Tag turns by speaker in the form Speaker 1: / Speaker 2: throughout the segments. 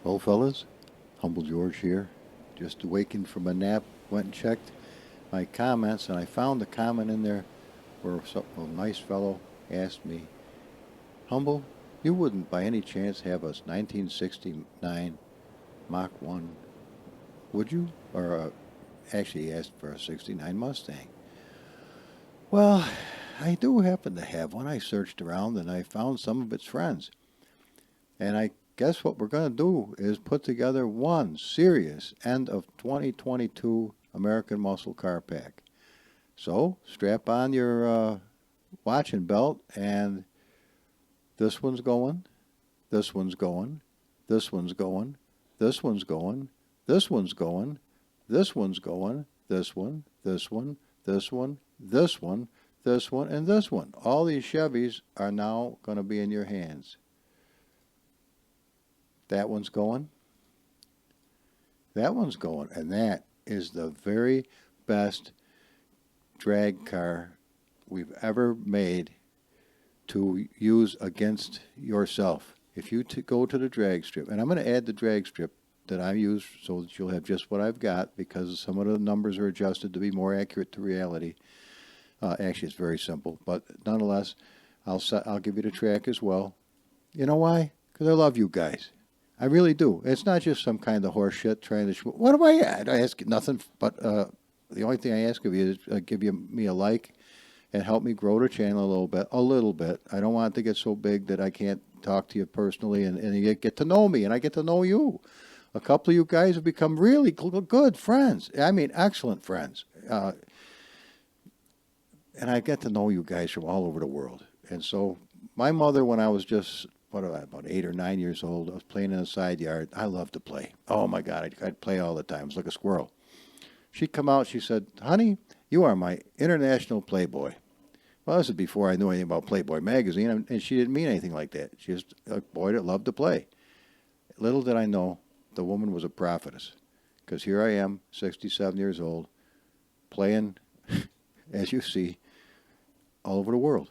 Speaker 1: Well, fellas, Humble George here. Just awakened from a nap, went and checked my comments, and I found a comment in there where a nice fellow asked me, Humble, you wouldn't by any chance have a 1969 Mach 1, would you? Or actually, he asked for a 69 Mustang. Well, I do happen to have one. I searched around and I found some of its friends. And I guess what we're going to do is put together one serious end of 2022 American Muscle Car Pack. So strap on your watching belt, and this one's going, this one's going, this one's going, this one's going, this one's going, this one's going, this one, this one, this one, this one, this one, and this one. All these Chevys are now going to be in your hands. That one's going. That one's going. And that is the very best drag car we've ever made to use against yourself. If you go to the drag strip, and I'm going to add the drag strip that I use so that you'll have just what I've got, because some of the numbers are adjusted to be more accurate to reality. Actually, it's very simple, but nonetheless, I'll give you the track as well. You know why? Because I love you guys. I really do. It's not just some kind of horse shit trying to. What do I add? I ask nothing, but the only thing I ask of you is give me a like and help me grow the channel a little bit. A little bit. I don't want it to get so big that I can't talk to you personally and you get to know me and I get to know you. A couple of you guys have become really good friends. I mean, excellent friends. And I get to know you guys from all over the world. And so my mother, when I was just about 8 or 9 years old, I was playing in the side yard. I loved to play. Oh my God, I'd play all the time. I was like a squirrel. She'd come out. She said, "Honey, you are my international playboy." Well, this is before I knew anything about Playboy magazine, and she didn't mean anything like that. She was a boy that loved to play. Little did I know, the woman was a prophetess, because here I am, 67 years old, playing, as you see, all over the world.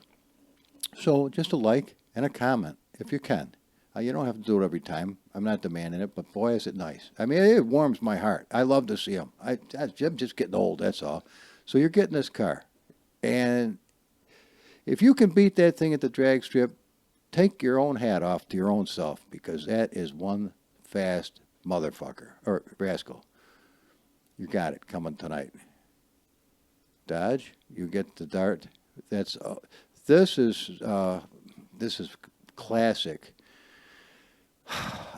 Speaker 1: So just a like and a comment, if you can. You don't have to do it every time. I'm not demanding it, but boy, is it nice. I mean, it warms my heart. I love to see them. I'm just getting old, that's all. So you're getting this car. And if you can beat that thing at the drag strip, take your own hat off to your own self, because that is one fast motherfucker, or rascal. You got it coming tonight. Dodge, you get the dart. That's this is classic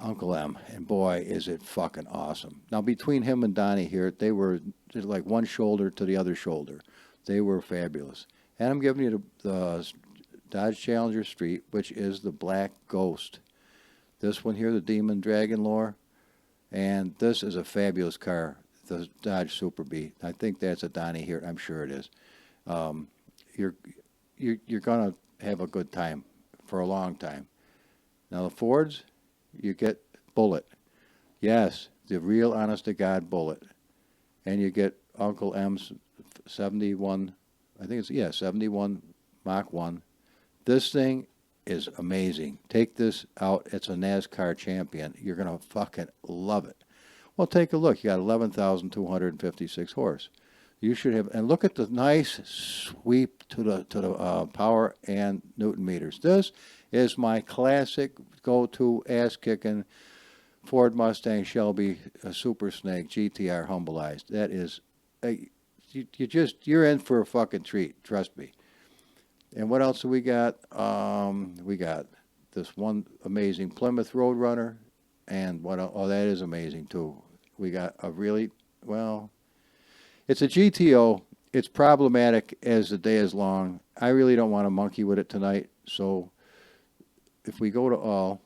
Speaker 1: Uncle M, and boy, is it fucking awesome. Now, between him and Donnie here, they were like one shoulder to the other shoulder. They were fabulous. And I'm giving you the Dodge Challenger Street, which is the Black Ghost. This one here, the Demon Dragon Lore, and this is a fabulous car, the Dodge Super Bee. I think that's a Donnie here. I'm sure it is. You're gonna have a good time for a long time. Now the Fords, you get Bullet. Yes, the real honest to God Bullet. And you get Uncle M's 71, I think it's, 71 Mach 1. This thing is amazing. Take this out. It's a NASCAR champion. You're going to fucking love it. Well, take a look. You got 11,256 horse. You should have, and look at the nice sweep to the power and Newton meters. This is my classic go-to ass-kicking Ford Mustang Shelby Super Snake GTR humbleized. That is, you're in for a fucking treat. Trust me. And what else do we got? We got this one amazing Plymouth Roadrunner, and what? Oh, that is amazing too. We got a really it's a GTO. It's problematic as the day is long. I really don't want to monkey with it tonight. So if we go to all,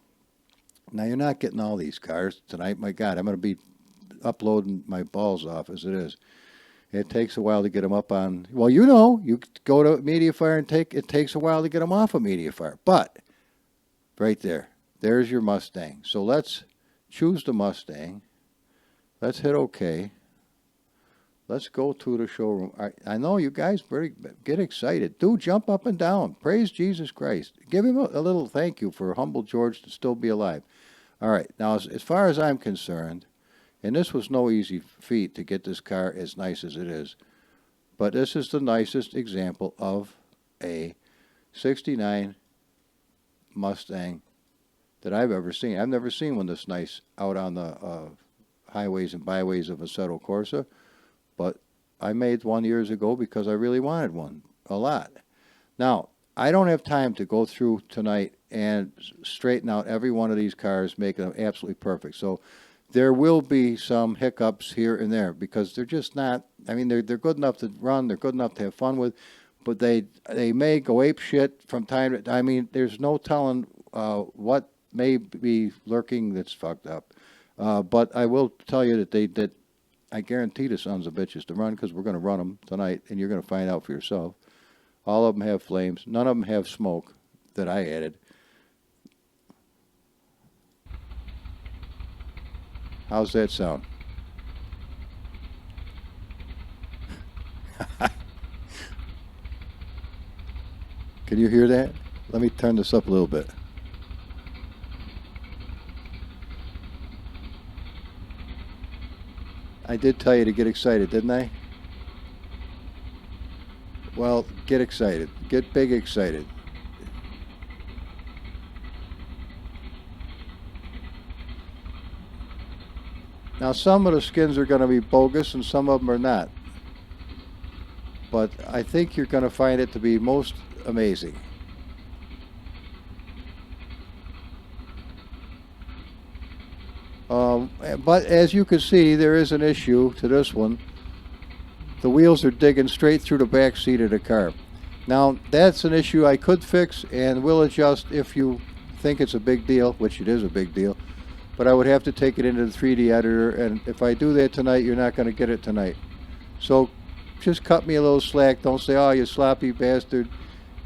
Speaker 1: now you're not getting all these cars tonight. My God, I'm going to be uploading my balls off as it is. It takes a while to get them up on. Well, you go to MediaFire and it takes a while to get them off of MediaFire. But right there's your Mustang. So let's choose the Mustang. Let's hit OK. Let's go to the showroom. I know you guys get excited. Do jump up and down. Praise Jesus Christ. Give him a little thank you for Humble George to still be alive. All right. Now, as far as I'm concerned, and this was no easy feat to get this car as nice as it is, but this is the nicest example of a 69 Mustang that I've ever seen. I've never seen one this nice out on the highways and byways of Assetto Corsa, but I made one years ago because I really wanted one a lot. Now, I don't have time to go through tonight and straighten out every one of these cars, make them absolutely perfect. So there will be some hiccups here and there because they're just not. I mean, they're good enough to run, they're good enough to have fun with, but they may go ape shit from time to. I mean, there's no telling what may be lurking that's fucked up. But I will tell you that I guarantee the sons of bitches to run because we're going to run them tonight, and you're going to find out for yourself. All of them have flames. None of them have smoke that I added. How's that sound? Can you hear that? Let me turn this up a little bit. I did tell you to get excited, didn't I? Well, get excited. Get big excited. Now, some of the skins are going to be bogus and some of them are not. But I think you're going to find it to be most amazing. But as you can see, there is an issue to this one. The wheels are digging straight through the back seat of the car. Now, that's an issue I could fix and will adjust if you think it's a big deal, which it is a big deal. But I would have to take it into the 3D editor, and if I do that tonight, you're not going to get it tonight. So just cut me a little slack. Don't say, oh, you sloppy bastard,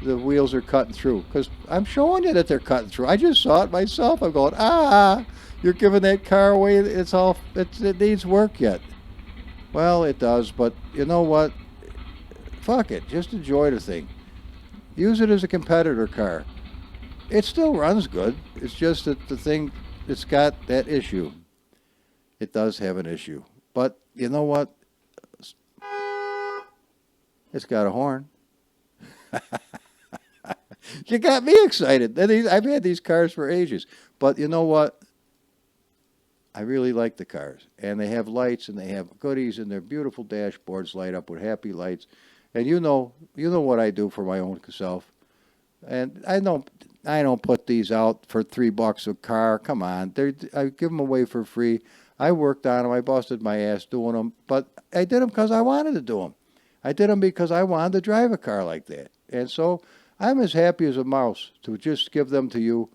Speaker 1: the wheels are cutting through. Because I'm showing you that they're cutting through. I just saw it myself. I'm going, you're giving that car away. It needs work yet. Well, it does, but you know what? Fuck it. Just enjoy the thing. Use it as a competitor car. It still runs good. It's just that the thing, it's got that issue. It does have an issue. But you know what? It's got a horn. You got me excited. I've had these cars for ages. But you know what? I really like the cars. And they have lights and they have goodies and their beautiful dashboards light up with happy lights. And you know what I do for my own self. And I don't put these out for $3 a car. Come on. I give them away for free. I worked on them. I busted my ass doing them. But I did them because I wanted to do them. I did them because I wanted to drive a car like that. And so I'm as happy as a mouse to just give them to you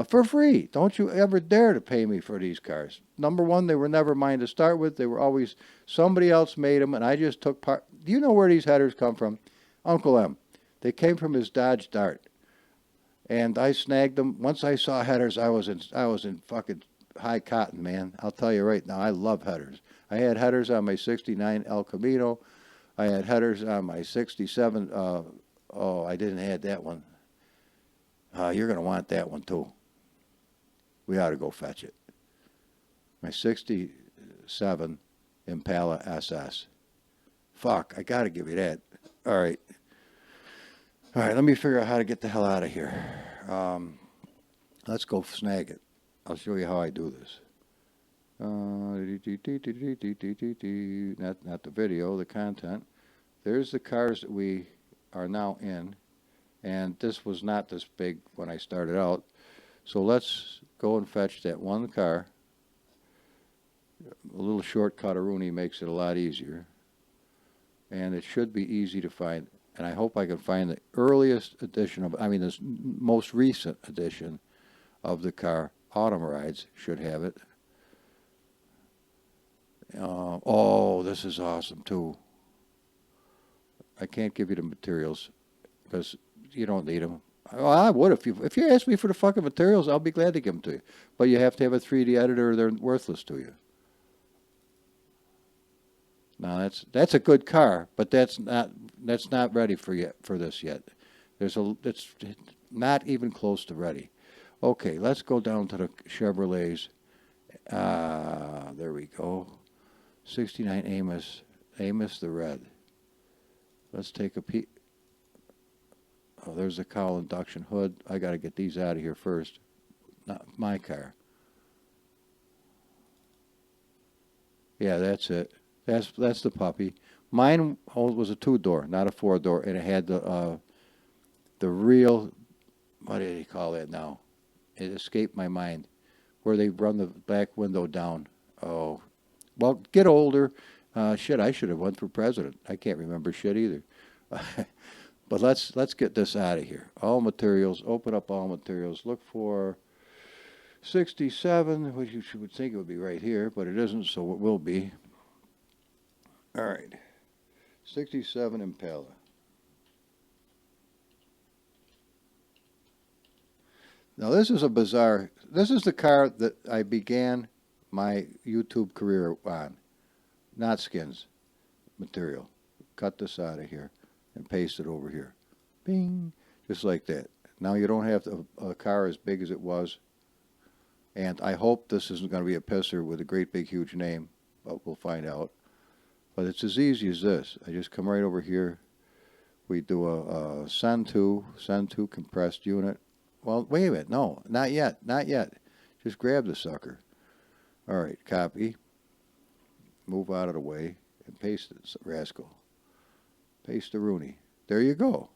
Speaker 1: for free. Don't you ever dare to pay me for these cars. Number one, they were never mine to start with. They were always somebody else made them, and I just took part. Do you know where these headers come from? Uncle M. They came from his Dodge Dart, and I snagged them. Once I saw headers, I was in fucking high cotton, man. I'll tell you right now, I love headers. I had headers on my '69 El Camino. I had headers on my '67. I didn't have that one. You're going to want that one too. We ought to go fetch it. My '67 Impala SS. Fuck, I got to give you that. All right, let me figure out how to get the hell out of here. Let's go snag it. I'll show you how I do this. Not the video, the content. There's the cars that we are now in. And this was not this big when I started out. So let's go and fetch that one car. A little shortcut Rooney makes it a lot easier. And it should be easy to find. And I hope I can find the earliest edition the most recent edition of the car. Autumn Rides should have it. This is awesome too. I can't give you the materials because you don't need them. Well, I would if you ask me for the fucking materials, I'll be glad to give them to you. But you have to have a 3D editor, or they're worthless to you. Now that's a good car, but that's not ready for this yet. It's not even close to ready. Okay, let's go down to the Chevrolets. There we go. 69 Amos. Amos the Red. Let's take a peek. Oh, there's the cowl induction hood. I got to get these out of here first. Not my car. Yeah, that's it. That's the puppy. Mine was a 2-door, not a 4-door, and it had the real, what do they call that now? It escaped my mind, where they run the back window down. Oh, well, get older. Shit, I should have went for president. I can't remember shit either. But let's get this out of here. All materials. Open up all materials. Look for 67, which you would think it would be right here, but it isn't, so it will be. All right. 67 Impala. Now this is a bizarre, this is the car that I began my YouTube career on. Not skins, material. Cut this out of here and paste it over here. Bing, just like that. Now you don't have a car as big as it was. And I hope this isn't going to be a pisser with a great big huge name, but we'll find out. But it's as easy as this. I just come right over here. We do a send to compressed unit. Well, wait a minute. No, not yet. Not yet. Just grab the sucker. All right, copy. Move out of the way and paste it, rascal. Paste the Rooney. There you go.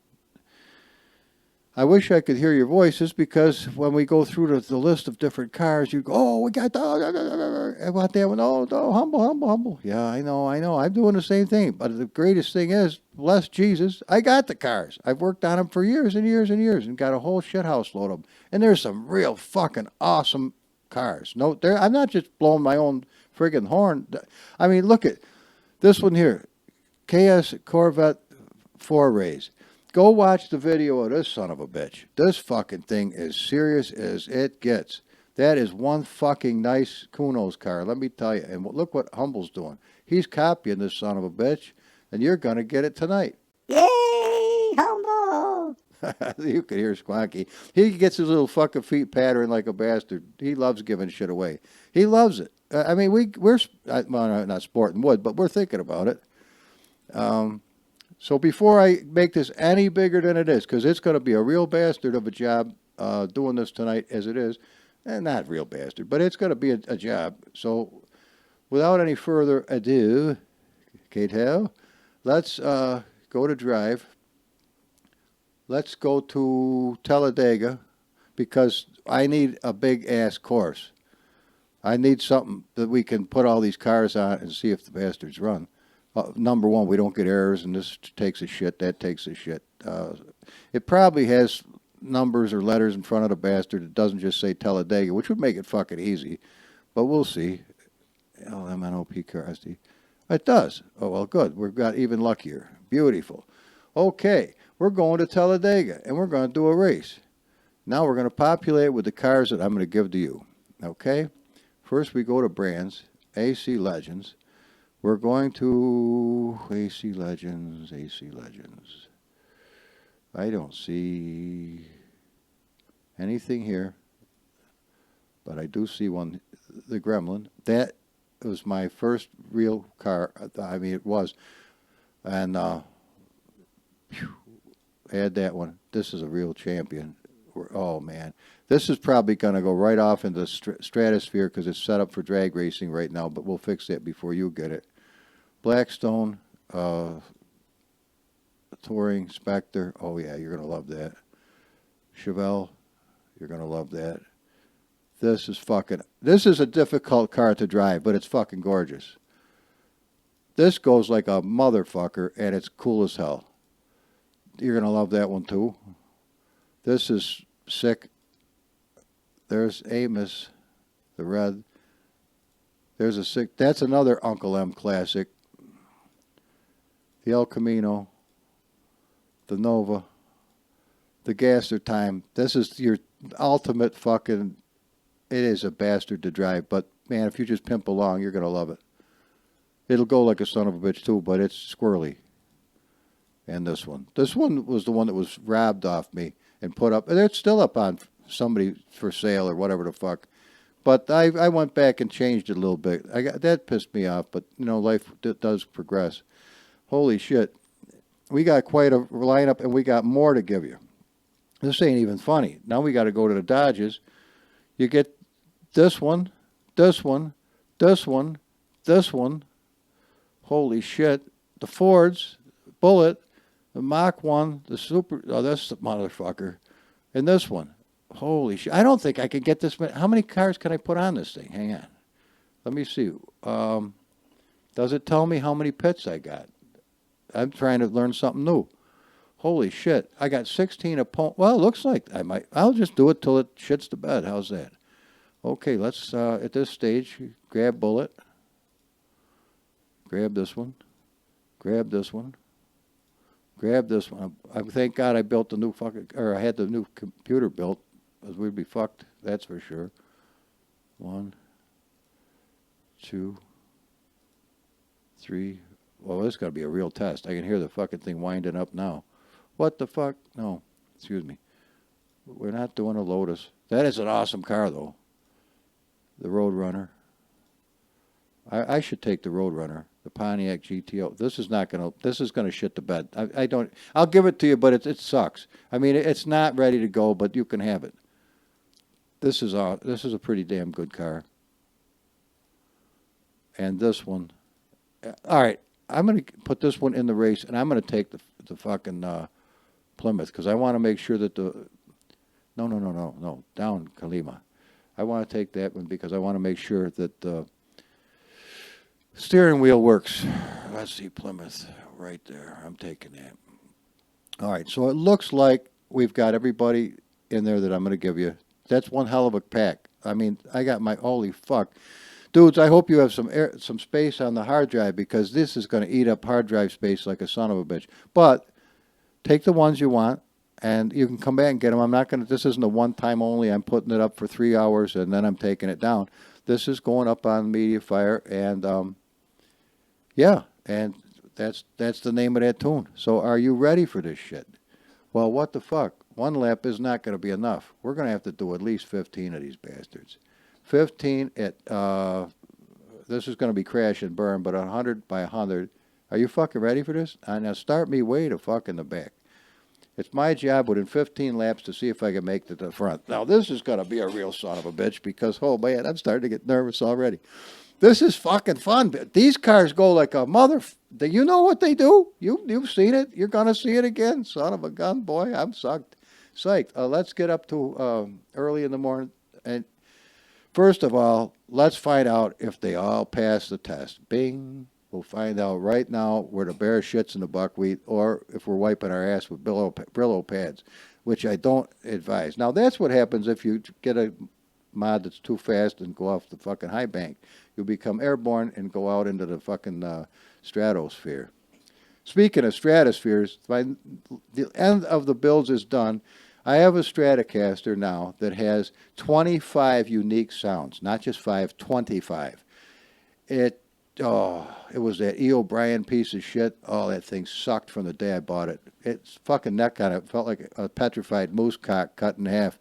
Speaker 1: I wish I could hear your voices because when we go through the list of different cars, you go, oh, we got that. I want that one. Oh, no, humble. Yeah, I know. I'm doing the same thing. But the greatest thing is, bless Jesus, I got the cars. I've worked on them for years and years and years and got a whole shithouse load of them. And there's some real fucking awesome cars. No, I'm not just blowing my own friggin' horn. I mean, look at this one here. KS Corvette 4Rays. Go watch the video of this son of a bitch. This fucking thing is serious as it gets. That is one fucking nice Kuno's car, let me tell you. And look what Humble's doing. He's copying this son of a bitch, and you're going to get it tonight.
Speaker 2: Yay, Humble!
Speaker 1: You can hear Squonkie. He gets his little fucking feet pattering like a bastard. He loves giving shit away. He loves it. I mean, we're well, not sporting wood, but we're thinking about it. So before I make this any bigger than it is, because it's going to be a real bastard of a job doing this tonight as it is, and not real bastard, but it's going to be a job. So without any further ado, Kate Hale, let's go to drive. Let's go to Talladega because I need a big-ass course. I need something that we can put all these cars on and see if the bastards run. Number one, we don't get errors, and this takes a shit, that takes a shit. It probably has numbers or letters in front of the bastard. It doesn't just say Talladega, which would make it fucking easy. But we'll see. LMNOP Carsty. It does. Oh, well, good. We've got even luckier. Beautiful. Okay, we're going to Talladega, and we're going to do a race. Now we're going to populate with the cars that I'm going to give to you. Okay? First, we go to brands, AC Legends. We're going to AC Legends. I don't see anything here, but I do see one, the Gremlin. That was my first real car. I mean, it was. And add that one. This is a real champion. Oh, man. This is probably going to go right off into the stratosphere because it's set up for drag racing right now, but we'll fix that before you get it. Blackstone, Touring, Spectre. Oh, yeah, you're going to love that. Chevelle, you're going to love that. This is a difficult car to drive, but it's fucking gorgeous. This goes like a motherfucker, and it's cool as hell. You're going to love that one, too. This is sick. There's Amos, the red. There's a sick. That's another Uncle M classic. The El Camino. The Nova. The Gasser Time. This is your ultimate fucking. It is a bastard to drive, but man, if you just pimp along, you're going to love it. It'll go like a son of a bitch, too, but it's squirrely. And this one. This one was the one that was robbed off me and put up. And it's still up on somebody for sale or whatever the fuck. But I went back and changed it a little bit. That pissed me off, but life does progress. Holy shit. We got quite a lineup, and we got more to give you. This ain't even funny. Now we got to go to the Dodges. You get this one, this one, this one, this one. Holy shit. The Fords, Bullet, the Mach 1, the Super, oh, that's the motherfucker. And this one. Holy shit. I don't think I could get this many. How many cars can I put on this thing? Hang on. Let me see. Does it tell me how many pits I got? I'm trying to learn something new. Holy shit. I got 16 opponents. Well, it looks like I'll just do it till it shits the bed. How's that? Okay, let's, at this stage, grab Bullet. Grab this one. Grab this one. Grab this one. Thank God I built the new I had the new computer built, because we'd be fucked, that's for sure. 1, 2, 3. Well, this is going to be a real test. I can hear the fucking thing winding up now. What the fuck? No, excuse me. We're not doing a Lotus. That is an awesome car, though. The Roadrunner. I should take the Roadrunner, the Pontiac GTO. This is going to shit the bed. I'll give it to you, but it sucks. I mean, it's not ready to go, but you can have it. This is a pretty damn good car. And this one. All right, I'm going to put this one in the race, and I'm going to take the fucking Plymouth, because I want to make sure that No, down Kalima. I want to take that one because I want to make sure that the steering wheel works. Let's see, Plymouth, right there. I'm taking that. All right, so it looks like we've got everybody in there that I'm going to give you. That's one hell of a pack. I mean, I got my, holy fuck. Dudes, I hope you have some space on the hard drive, because this is going to eat up hard drive space like a son of a bitch. But take the ones you want, and you can come back and get them. I'm not going to, this isn't a one-time only. I'm putting it up for 3 hours, and then I'm taking it down. This is going up on MediaFire, and yeah, and that's the name of that tune. So are you ready for this shit? Well, what the fuck? One lap is not going to be enough. We're going to have to do at least 15 of these bastards. 15 at, this is going to be crash and burn, but 100 by 100. Are you fucking ready for this? Now start me way the fuck in the back. It's my job within 15 laps to see if I can make it to the front. Now, this is going to be a real son of a bitch, because, oh, man, I'm starting to get nervous already. This is fucking fun. These cars go like a mother... You know what they do? You've seen it. You're going to see it again. Son of a gun, boy. I'm psyched. Let's get up to early in the morning. And first of all, let's find out if they all pass the test. Bing. We'll find out right now where the bear shits in the buckwheat, or if we're wiping our ass with Brillo pads, which I don't advise. Now, that's what happens if you get a mod that's too fast and go off the fucking high bank. You'll become airborne and go out into the fucking stratosphere. Speaking of stratospheres, the end of the builds is done. I have a Stratocaster now that has 25 unique sounds, not just 5, 25. It was that E. O'Brien piece of shit. Oh, that thing sucked from the day I bought it. Its fucking neck on it felt like a petrified moose cock cut in half.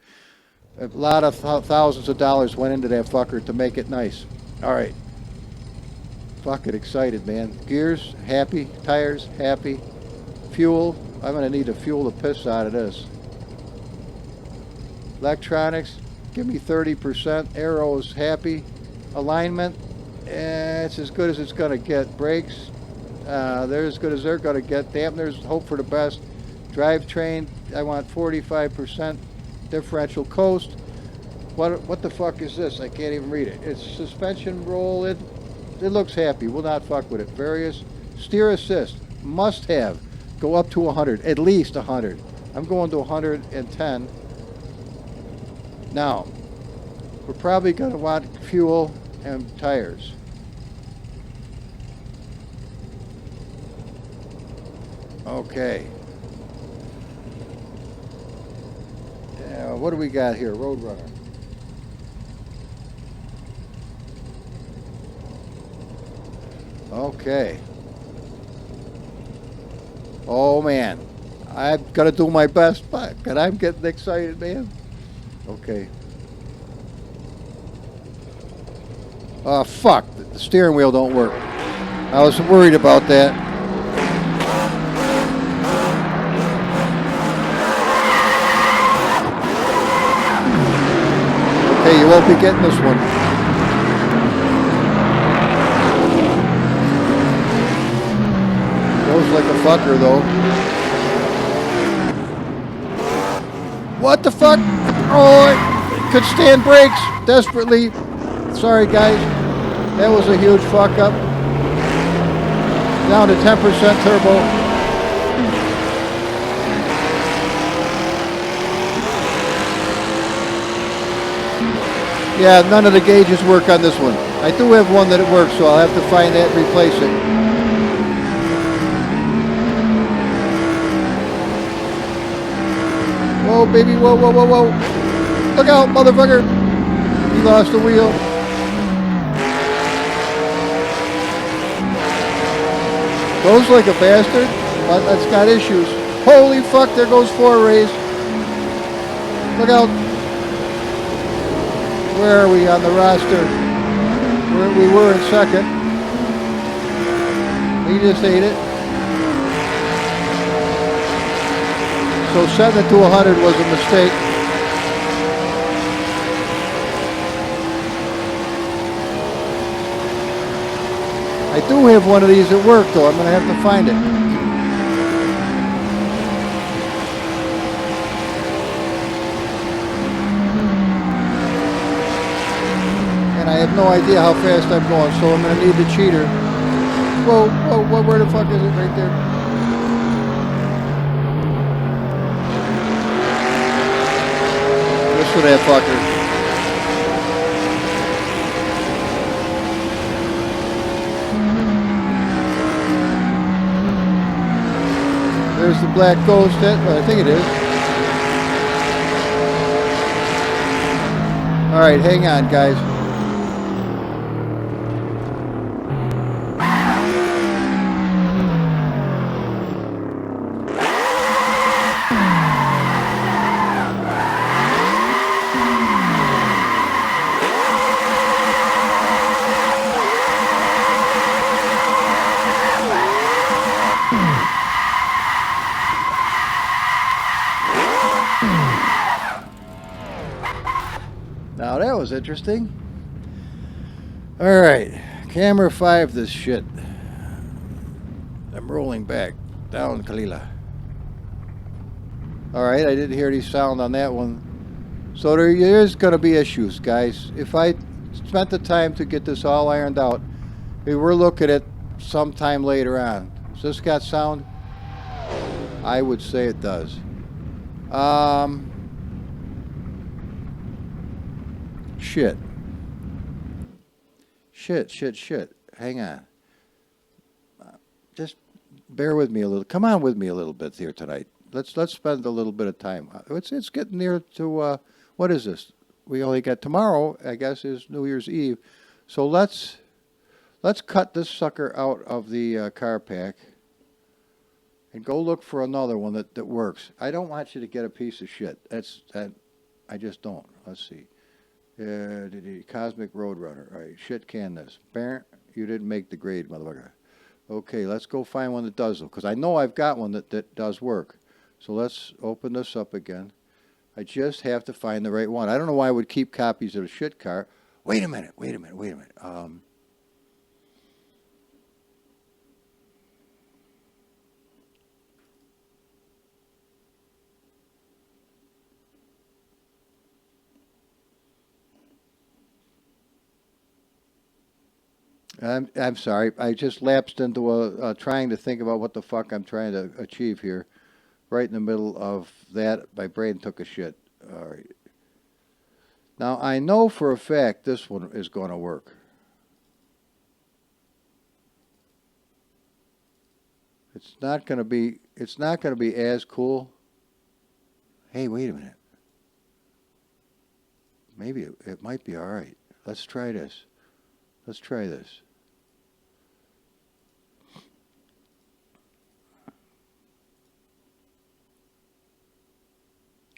Speaker 1: A lot of thousands of dollars went into that fucker to make it nice. All right. Fucking excited, man. Gears, happy. Tires, happy. Fuel, I'm going to need to fuel the piss out of this. Electronics, give me 30%. Arrows, happy. Alignment, it's as good as it's going to get. Brakes, they're as good as they're going to get. Dampeners, hope for the best. Drivetrain, I want 45%. Differential coast. What the fuck is this? I can't even read it. It's suspension roll. It looks happy. We'll not fuck with it. Various. Steer assist, must have. Go up to 100, at least 100. I'm going to 110. Now, we're probably going to want fuel and tires. Okay. What do we got here? Roadrunner. Okay. Oh, man. I've got to do my best, but I'm getting excited, man. Okay. Oh, fuck. The steering wheel don't work. I was worried about that. Okay, you won't be getting this one. Goes like a fucker, though. What the fuck? Oh, I could stand brakes desperately. Sorry, guys. That was a huge fuck up. Down to 10% turbo. Yeah, none of the gauges work on this one. I do have one that it works, so I'll have to find that and replace it. Whoa, baby, whoa, whoa, whoa, whoa. Look out, motherfucker. He lost the wheel. Goes like a bastard, but it's got issues. Holy fuck, there goes 4 rays. Look out. Where are we on the roster? We were in second. We just ate it. So setting it to 100 was a mistake. I do have one of these at work, though. I'm going to have to find it. And I have no idea how fast I'm going, so I'm going to need the cheater. Whoa, whoa, whoa, where the fuck is it? Right there. Listen to that fucker. There's the black ghost. I think it is. All right, hang on, guys. Now that was interesting. All right, camera 5 this shit. I'm rolling back. Down, Kalila. All right, I didn't hear any sound on that one. So there is going to be issues, guys. If I spent the time to get this all ironed out, we were looking at sometime later on. Has this got sound? I would say it does. Shit. Shit. Hang on. Just bear with me a little. Come on with me a little bit here tonight. Let's spend a little bit of time. It's getting near to what is this? We only got tomorrow, I guess, is New Year's Eve. So let's cut this sucker out of the car pack and go look for another one that works. I don't want you to get a piece of shit. I just don't. Let's see. The Cosmic Roadrunner. All right, shit can this. Barrett, you didn't make the grade, motherfucker. Okay, let's go find one that does, though, because I know I've got one that does work. So let's open this up again. I just have to find the right one. I don't know why I would keep copies of the shit car. Wait a minute. I'm sorry. I just lapsed into trying to think about what the fuck I'm trying to achieve here. Right in the middle of that, my brain took a shit. All right. Now I know for a fact this one is going to work. It's not going to be. It's not going to be as cool. Hey, wait a minute. Maybe it might be all right. Let's try this. Let's try this.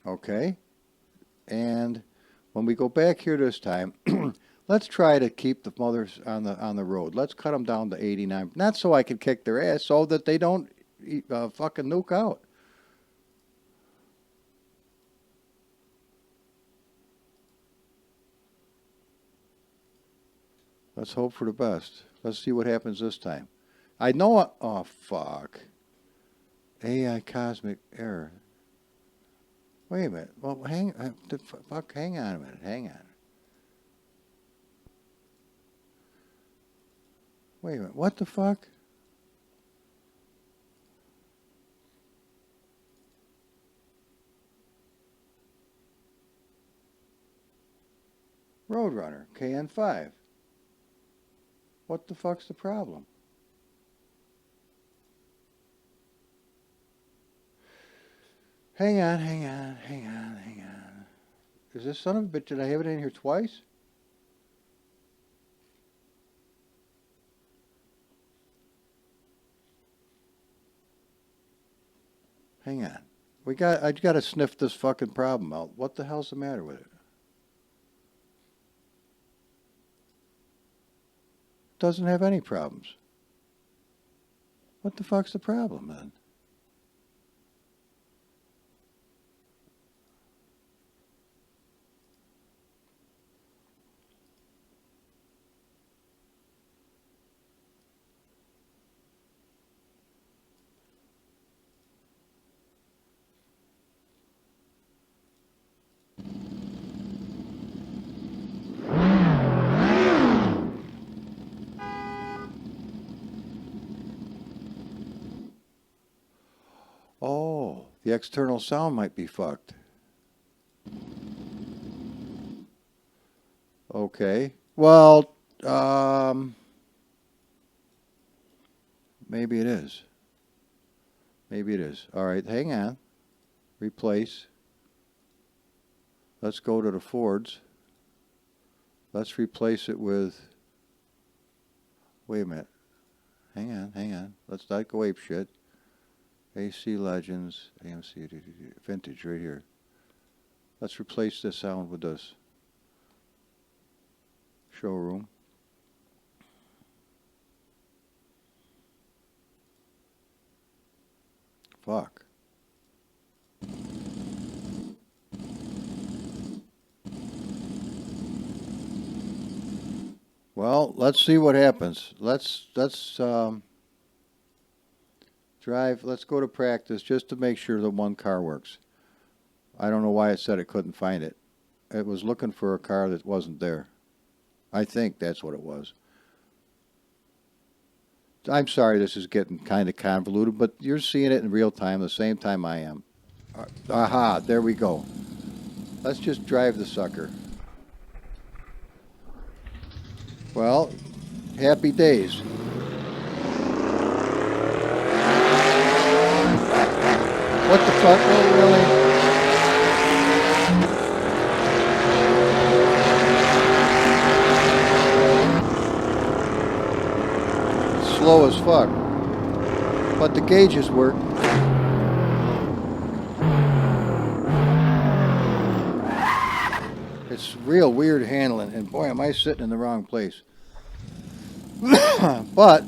Speaker 1: Okay. And when we go back here this time, let's try to keep the mothers on the road. Let's cut them down to 89. Not so I can kick their ass, so that they don't fucking nuke out. Let's hope for the best. Let's see what happens this time. I know. Oh fuck. AI cosmic error. Wait a minute. Well, hang on a minute. Hang on. Wait a minute. What the fuck? Roadrunner KN5. What the fuck's the problem? Hang on. Is this son of a bitch? Did I have it in here twice? Hang on. I gotta sniff this fucking problem out. What the hell's the matter with it? Doesn't have any problems. What the fuck's the problem then? Oh, the external sound might be fucked. Okay. Well, maybe it is. Maybe it is. All right, hang on. Replace. Let's go to the Fords. Let's replace it with... Wait a minute. Hang on. Let's not go ape shit. AC Legends, AMC, Vintage right here. Let's replace this sound with this. Showroom. Fuck. Well, let's see what happens. Let's drive. Let's go to practice just to make sure the one car works. I don't know why it said it couldn't find it. It was looking for a car that wasn't there. I think that's what it was. I'm sorry this is getting kind of convoluted, but you're seeing it in real time the same time I am. Aha, there we go. Let's just drive the sucker. Well, happy days. What the fuck? Oh, really? Slow as fuck. But the gauges work. It's real weird handling, and boy, am I sitting in the wrong place. But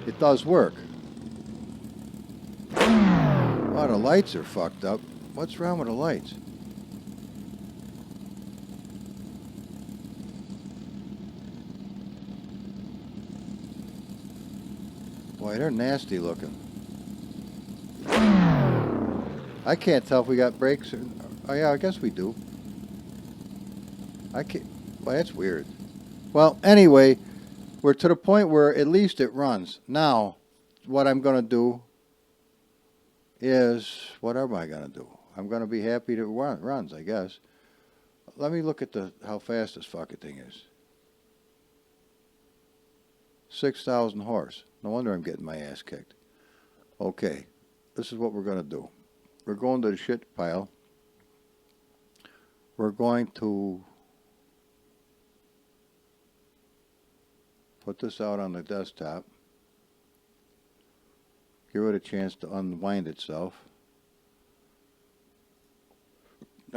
Speaker 1: it does work. Oh, the lights are fucked up. What's wrong with the lights? Boy, they're nasty looking. I can't tell if we got brakes or... Oh, yeah, I guess we do. I can't... Well, that's weird. Well, anyway, we're to the point where at least it runs. Now, what I'm going to do is... What am I going to do? I'm going to be happy that it runs, I guess. Let me look at how fast this fucking thing is. 6,000 horse. No wonder I'm getting my ass kicked. Okay, this is what we're going to do. We're going to the shit pile. We're going to put this out on the desktop. Give it a chance to unwind itself.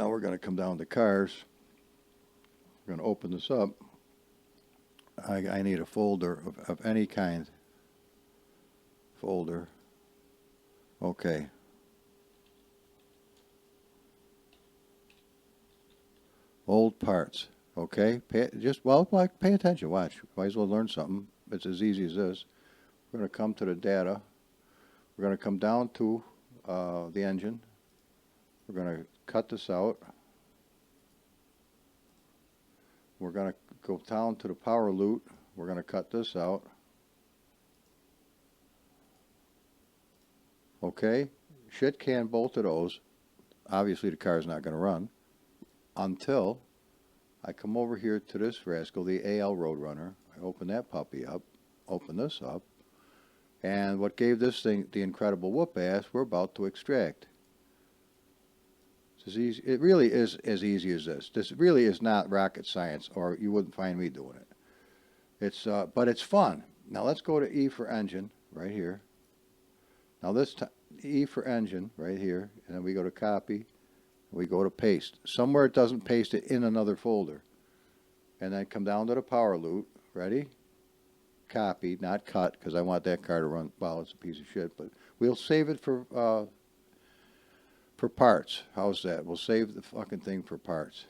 Speaker 1: Now we're going to come down to cars. We're going to open this up. I need a folder of any kind. Folder. Okay. Old parts. Okay. Pay attention. Watch. Might as well learn something. It's as easy as this. We're going to come to the data. We're going to come down to the engine. We're going to cut this out. We're going to go down to the power loop. We're going to cut this out. Okay. Shit can both of those. Obviously the car's not going to run until I come over here to this rascal, the AL Roadrunner. I open that puppy up, open this up, and what gave this thing the incredible whoop ass we're about to extract. It's as easy, it really is as easy as this. This really is not rocket science, or you wouldn't find me doing it. It's but it's fun. Now let's go to E for engine right here. Now this E for engine right here, and then we go to copy. We go to paste. Somewhere it doesn't paste it in another folder. And then come down to the power loop. Ready? Copy, not cut, because I want that car to run. Well, it's a piece of shit, but we'll save it for parts. How's that? We'll save the fucking thing for parts.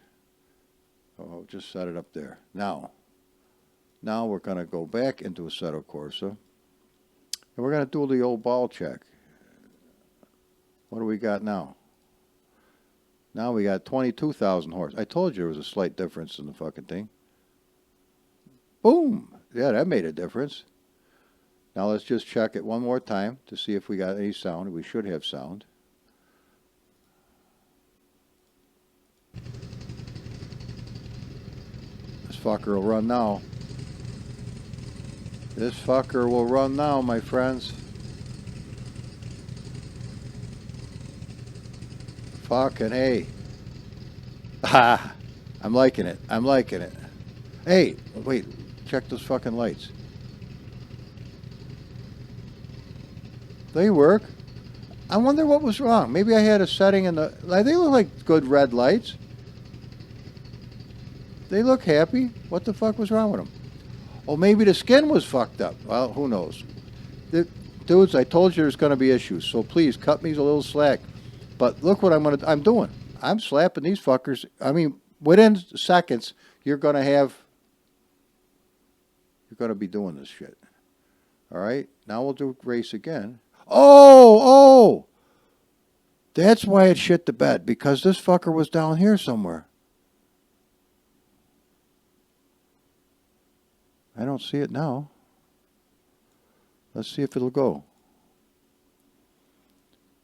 Speaker 1: Oh, just set it up there. Now we're going to go back into Assetto Corsa. And we're going to do the old ball check. What do we got now? Now we got 22,000 horse. I told you there was a slight difference in the fucking thing. Boom! Yeah, that made a difference. Now let's just check it one more time to see if we got any sound. We should have sound. This fucker will run now. This fucker will run now, my friends. Fucking hey. Ha! I'm liking it. I'm liking it. Hey, wait. Check those fucking lights. They work. I wonder what was wrong. Maybe I had a setting in the... They look like good red lights. They look happy. What the fuck was wrong with them? Oh, maybe the skin was fucked up. Well, who knows? Dudes, I told you there's going to be issues, so please cut me a little slack. But look what I'm doing. I'm slapping these fuckers. I mean, within seconds, you're going to be doing this shit. All right? Now we'll do race again. Oh! That's why it shit the bed, because this fucker was down here somewhere. I don't see it now. Let's see if it'll go.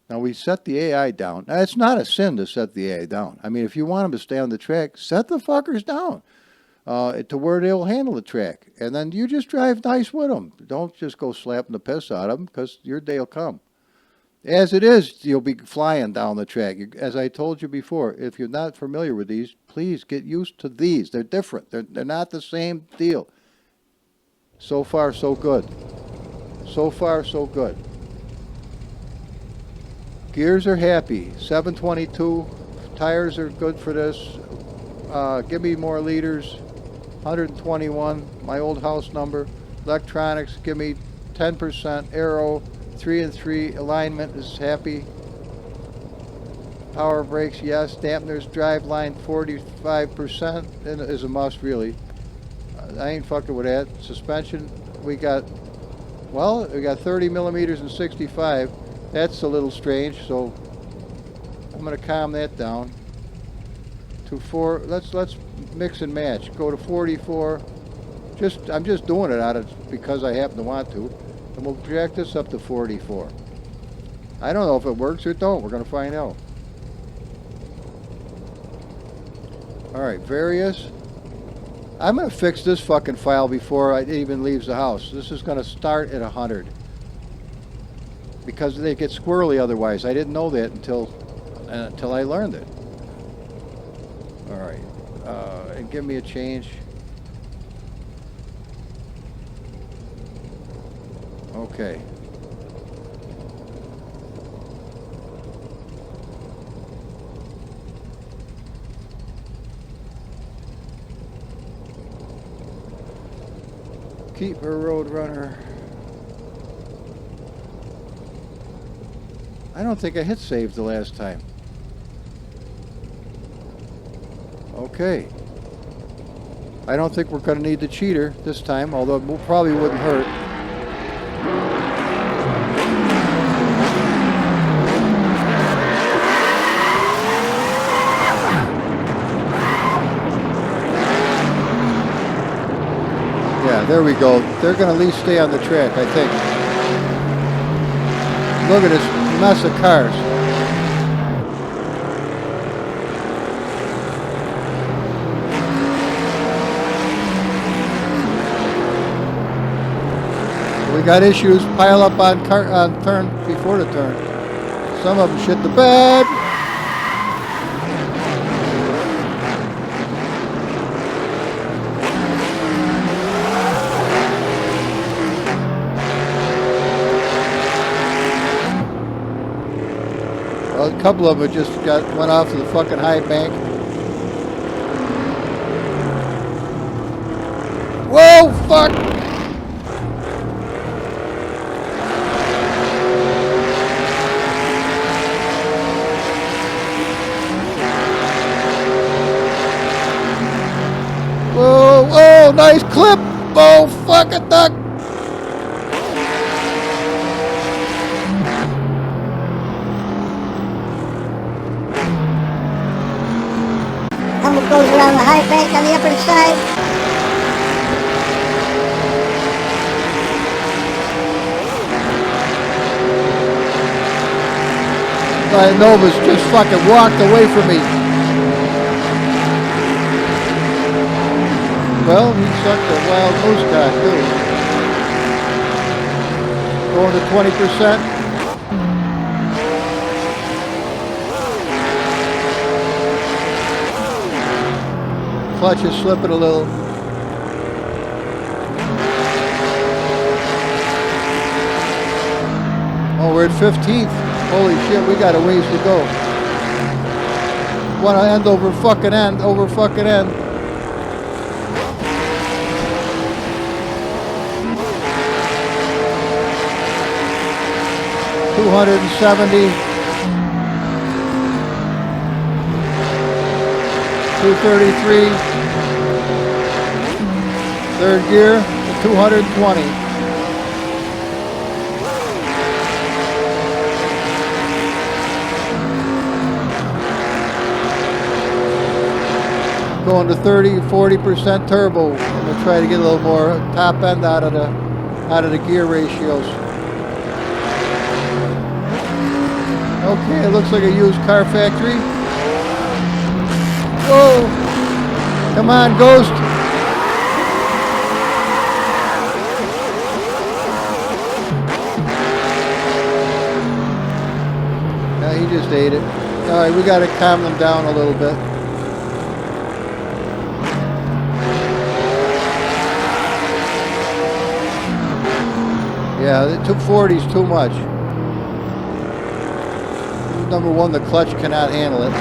Speaker 1: Now we set the AI down. Now it's not a sin to set the AI down. I mean, if you want them to stay on the track, set the fuckers down to where they'll handle the track. And then you just drive nice with them. Don't just go slapping the piss out of them, because your day will come. As it is, you'll be flying down the track. As I told you before, if you're not familiar with these, please get used to these. They're different. They're not the same deal. So far, so good. So far, so good. Gears are happy. 722. Tires are good for this. Give me more liters. 121. My old house number. Electronics, give me 10%. Aero, 3 and 3. Alignment is happy. Power brakes, yes. Dampeners, drive line, 45%. And is a must, really. I ain't fucking with that. Suspension, we got 30 millimeters and 65. That's a little strange, so I'm going to calm that down to 4. Let's mix and match. Go to 44. I'm just doing it because I happen to want to, and we'll jack this up to 44. I don't know if it works or don't. We're going to find out. All right, various. I'm going to fix this fucking file before it even leaves the house. This is going to start at 100. Because they get squirrely otherwise. I didn't know that until I learned it. All right. And give me a change. Okay. Keep her road runner. I don't think I hit save the last time. Okay. I don't think we're going to need the cheater this time, although it probably wouldn't hurt. Yeah, there we go. They're going to at least stay on the track, I think. Look at this mess of cars. We got issues pile up on turn before the turn. Some of them shit the bed. Well, a couple of them just went off to the fucking high bank. Whoa, fuck! Whoa, oh, nice clip! Oh, fuck a duck!
Speaker 2: Humble goes around the high bank on the upper side.
Speaker 1: Nova's just fucking walked away from me. Well, he sucked a wild moose cock, too. Going to 20%. Clutch is slipping a little. Oh, we're at 15th. Holy shit, we got a ways to go. Want to end over fucking end, over fucking end. $270, $233, third gear, $220. Going to 30-40% turbo. I'm gonna try to get a little more top end out of the gear ratios. Okay, it looks like a used car factory. Whoa! Come on, Ghost! No, he just ate it. Alright, we gotta calm them down a little bit. Yeah, the 240 is too much. Number one, the clutch cannot handle it.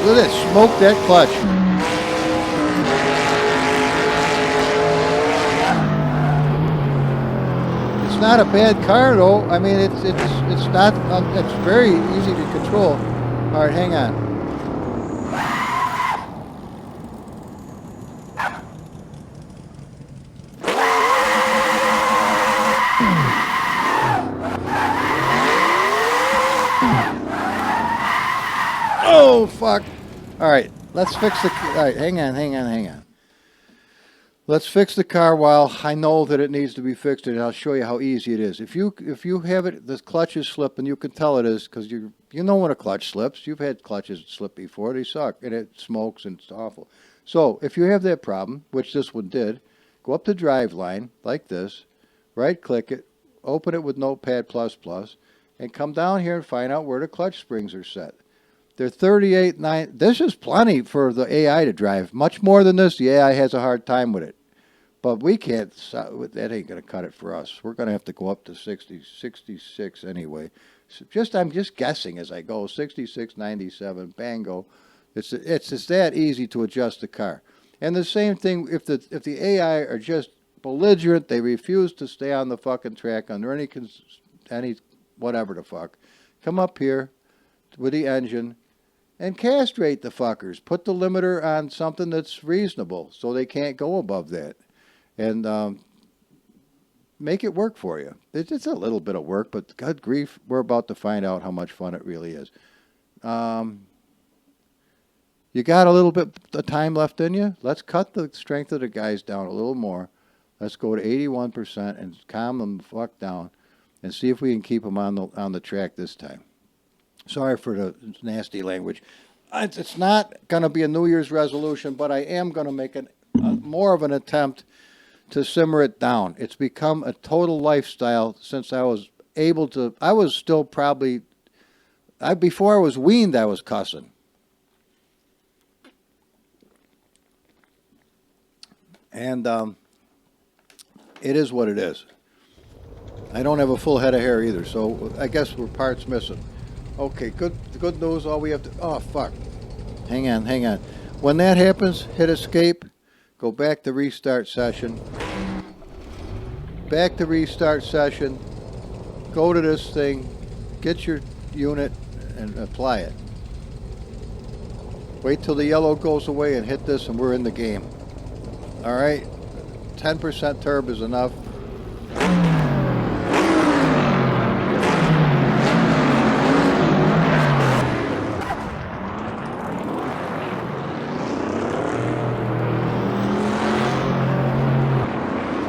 Speaker 1: Look at this, smoke that clutch. It's not a bad car though. I mean, it's not. It's very easy to control. All right, hang on. Oh fuck! All right, let's fix the. All right, hang on. Let's fix the car while I know that it needs to be fixed, and I'll show you how easy it is. If you have it, the clutch is slipping, you can tell it is because you know when a clutch slips. You've had clutches slip before; they suck, and it smokes and it's awful. So if you have that problem, which this one did, go up to drive line like this, right-click it, open it with Notepad++, and come down here and find out where the clutch springs are set. They're 38.9. This is plenty for the AI to drive. Much more than this, the AI has a hard time with it. But we can't, that ain't going to cut it for us. We're going to have to go up to 60, 66 anyway. So I'm just guessing as I go, 66, 97, bango. It's just that easy to adjust the car. And the same thing, if the AI are just belligerent, they refuse to stay on the fucking track under any whatever the fuck, come up here with the engine and castrate the fuckers. Put the limiter on something that's reasonable so they can't go above that. And make it work for you. It's a little bit of work, but good grief, we're about to find out how much fun it really is. You got a little bit of time left in you? Let's cut the strength of the guys down a little more. Let's go to 81% and calm them the fuck down and see if we can keep them on the track this time. Sorry for the nasty language. It's not going to be a New Year's resolution, but I am going to make more of an attempt to simmer it down. It's become a total lifestyle since I was able to. I was still probably, before I was weaned, I was cussing. And it is what it is. I don't have a full head of hair either, so I guess we're parts missing. Okay, good news. All we have to, oh fuck. Hang on. When that happens, hit escape, go back to restart session. Back to restart session. Go to this thing, get your unit and apply it. Wait till the yellow goes away and hit this and we're in the game. All right, 10% turb is enough.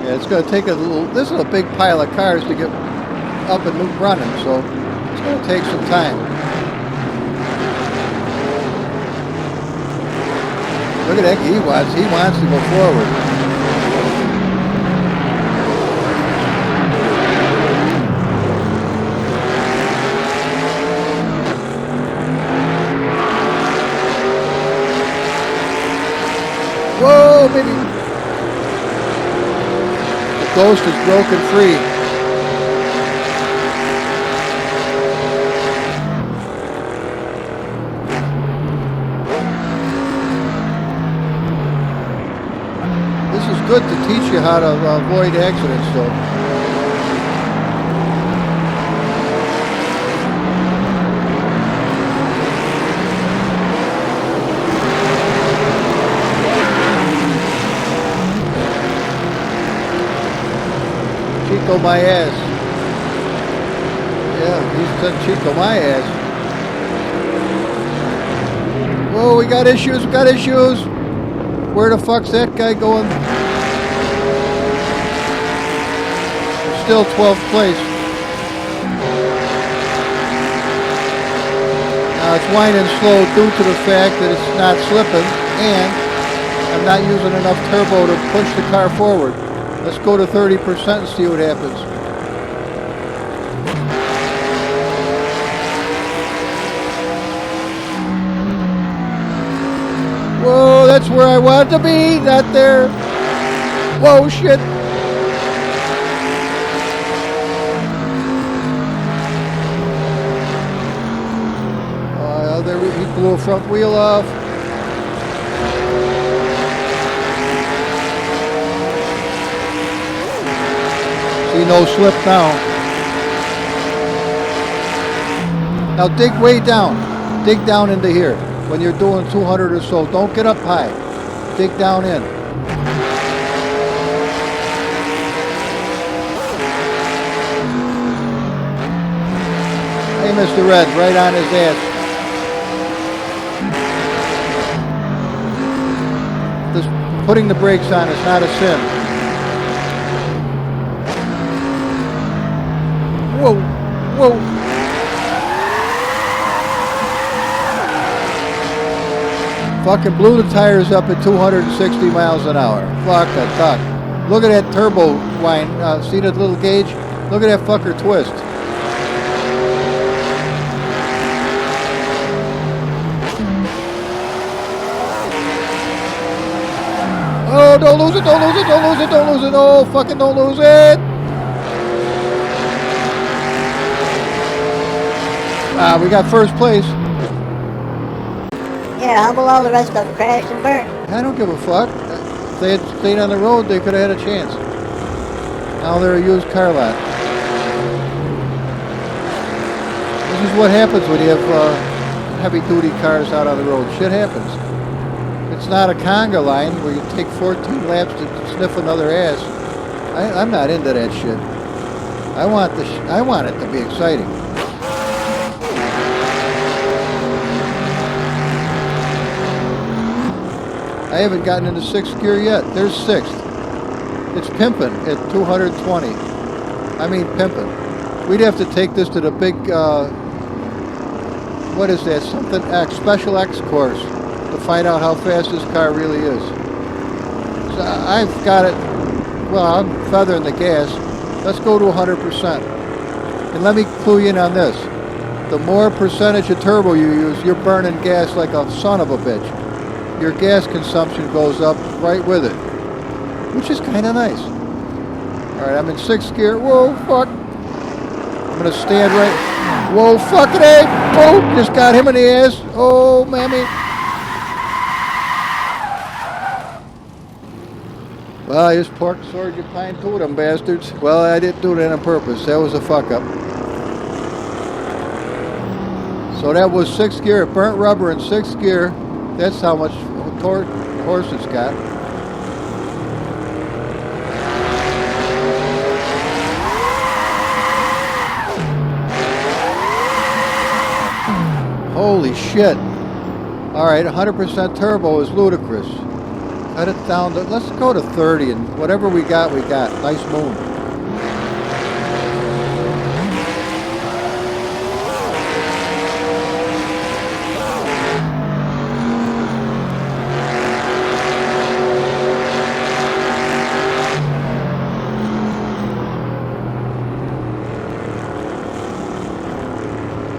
Speaker 1: Yeah, it's going to take a little, this is a big pile of cars to get up and running, so it's going to take some time. Look at that, he wants to go forward. Whoa, baby. The ghost is broken free. Good to teach you how to avoid accidents, though. Chico my ass. Yeah, he said Chico my ass. Whoa, we got issues. Where the fuck's that guy going? Still 12th place. Now it's winding slow due to the fact that it's not slipping and I'm not using enough turbo to push the car forward. Let's go to 30% and see what happens. Whoa, that's where I want to be, not there. Whoa, shit. He blew a front wheel off. See, no slip now. Now dig way down. Dig down into here. When you're doing 200 or so, don't get up high. Dig down in. Hey, Mr. Red, right on his ass. Putting the brakes on is not a sin. Whoa. Fucking blew the tires up at 260 miles an hour. Fuck a duck. Look at that turbo wind. See that little gauge? Look at that fucker twist. Oh, don't lose it, don't lose it, don't lose it, don't lose it. Oh, fucking don't lose it. Ah, we got first place.
Speaker 2: Yeah, humble all the rest of them crashed and burnt.
Speaker 1: I don't give a fuck. If they had stayed on the road, they could have had a chance. Now they're a used car lot. This is what happens when you have heavy-duty cars out on the road. Shit happens. It's not a conga line where you take 14 laps to sniff another ass. I'm not into that shit. I want it to be exciting. I haven't gotten into sixth gear yet. There's sixth. It's pimping at 220. I mean pimping. We'd have to take this to the big, what is that? Something X, Special X course to find out how fast this car really is. So I've got it, well, I'm feathering the gas. Let's go to 100%. And let me clue you in on this. The more percentage of turbo you use, you're burning gas like a son of a bitch. Your gas consumption goes up right with it, which is kind of nice. All right, I'm in sixth gear. Whoa, fuck. I'm going to stand right. Whoa, fucking A. Whoa, just got him in the ass. Oh, mammy. Well, I just pork sword you pine to them bastards. Well, I didn't do that on purpose. That was a fuck up. So that was sixth gear. It burnt rubber in sixth gear. That's how much horse it's got. Holy shit. Alright, 100% turbo is ludicrous. Cut it down to, let's go to 30 and whatever we got, we got. Nice moon.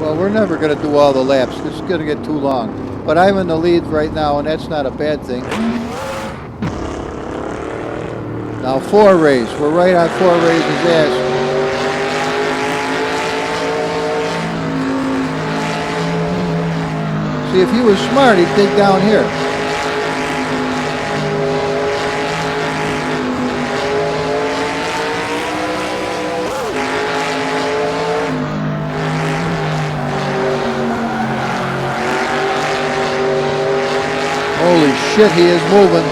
Speaker 1: Well, we're never going to do all the laps. It's going to get too long. But I'm in the lead right now, and that's not a bad thing. Now, four race. We're right on four race's ass. See, if he was smart, he'd dig down here. Holy shit, he is moving.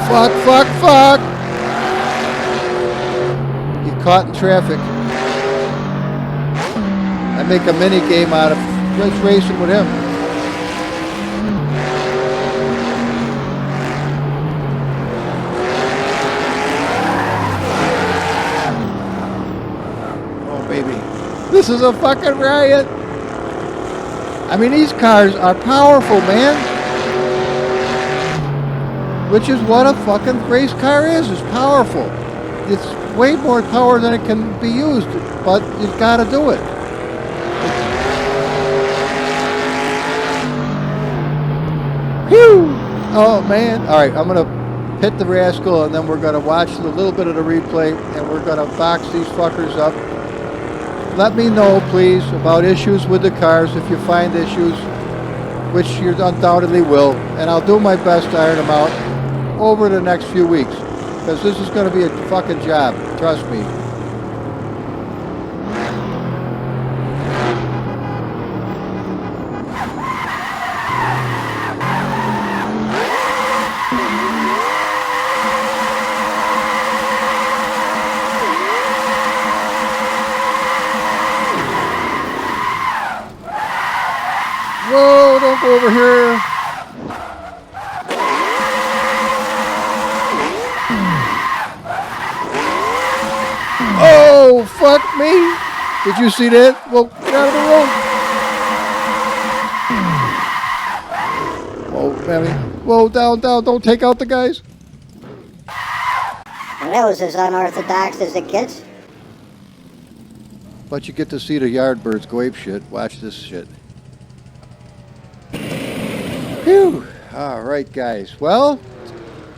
Speaker 1: Fuck, fuck, fuck. He caught in traffic. I make a mini game out of racing with him. This is a fucking riot. I mean, these cars are powerful, man. Which is what a fucking race car is. It's powerful. It's way more power than it can be used, but you've got to do it. Whew! Oh, man. All right, I'm going to hit the rascal, and then we're going to watch a little bit of the replay, and we're going to box these fuckers up. Let me know, please, about issues with the cars if you find issues, which you undoubtedly will, and I'll do my best to iron them out over the next few weeks, because this is going to be a fucking job, trust me. Whoa, don't go over here. Oh, fuck me. Did you see that? Well, get out of the road. Whoa, Mammy. Whoa, down, down. Don't take out the guys.
Speaker 2: And that was as unorthodox as it gets.
Speaker 1: But you get to see the Yardbirds go ape shit. Watch this shit. Phew. All right, guys. Well,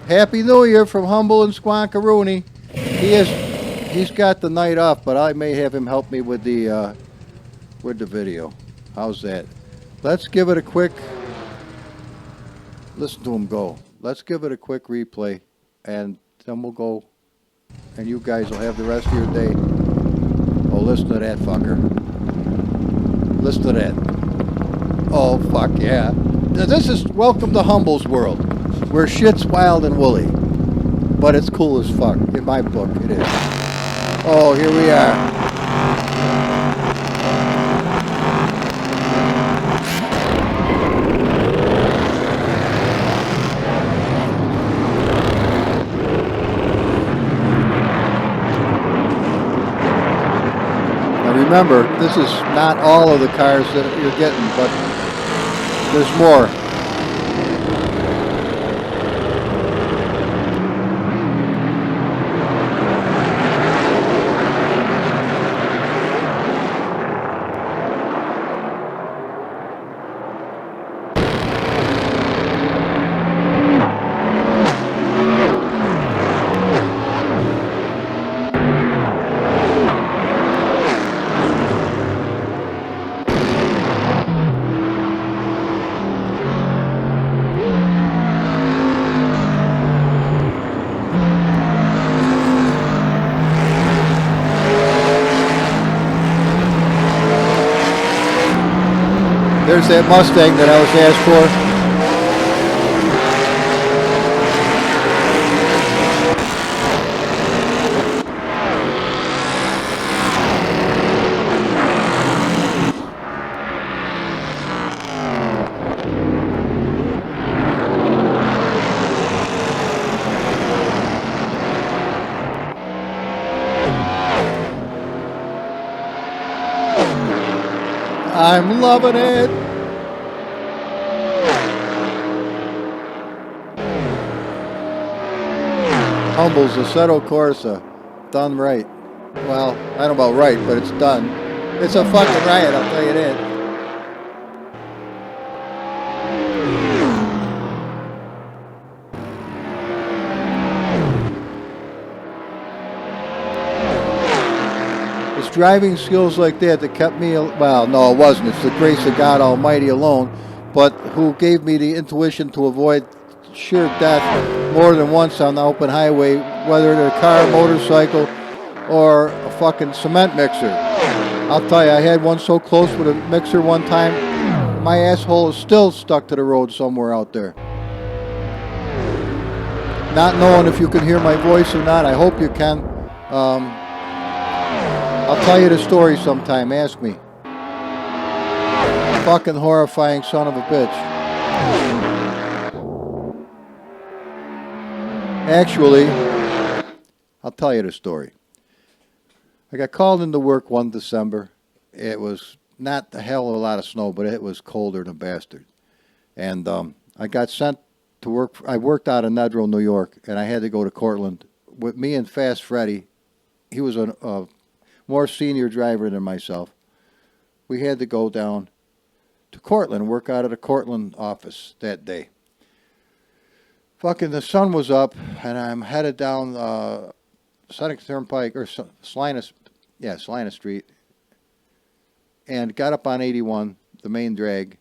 Speaker 1: Happy New Year from Humble and Squonkie. He's got the night off, but I may have him help me with the video. How's that? Let's give it a quick. Listen to him go. Let's give it a quick replay, and then we'll go, and you guys will have the rest of your day. Oh, listen to that fucker. Listen to that. Oh, fuck yeah. This is welcome to Humble's world, where shit's wild and woolly. But it's cool as fuck. In my book, it is. Oh, here we are. Now remember, this is not all of the cars that you're getting, but there's more. There's that Mustang that I was asked for. I'm loving it. Humble's Assetto Corsa, done right. Well, I don't know about right, but it's done. It's a fucking riot, I'll tell you that. It's driving skills like that kept me, well, no, it wasn't. It's the grace of God Almighty alone, but who gave me the intuition to avoid sheer death more than once on the open highway, whether it's a car, motorcycle, or a fucking cement mixer. I'll tell you, I had one so close with a mixer one time, my asshole is still stuck to the road somewhere out there. Not knowing if you can hear my voice or not, I hope you can. I'll tell you the story sometime, ask me. Fucking horrifying son of a bitch. Actually, I'll tell you the story. I got called into work one December. It was not a hell of a lot of snow, but it was colder than a bastard. And I got sent to work. I worked out of Nedrow, New York, and I had to go to Cortland. With me and Fast Freddy, he was a more senior driver than myself. We had to go down to Cortland, work out of the Cortland office that day. Fucking the sun was up, and I'm headed down Sonic Turnpike, or Salinas Street, and got up on 81, the main drag,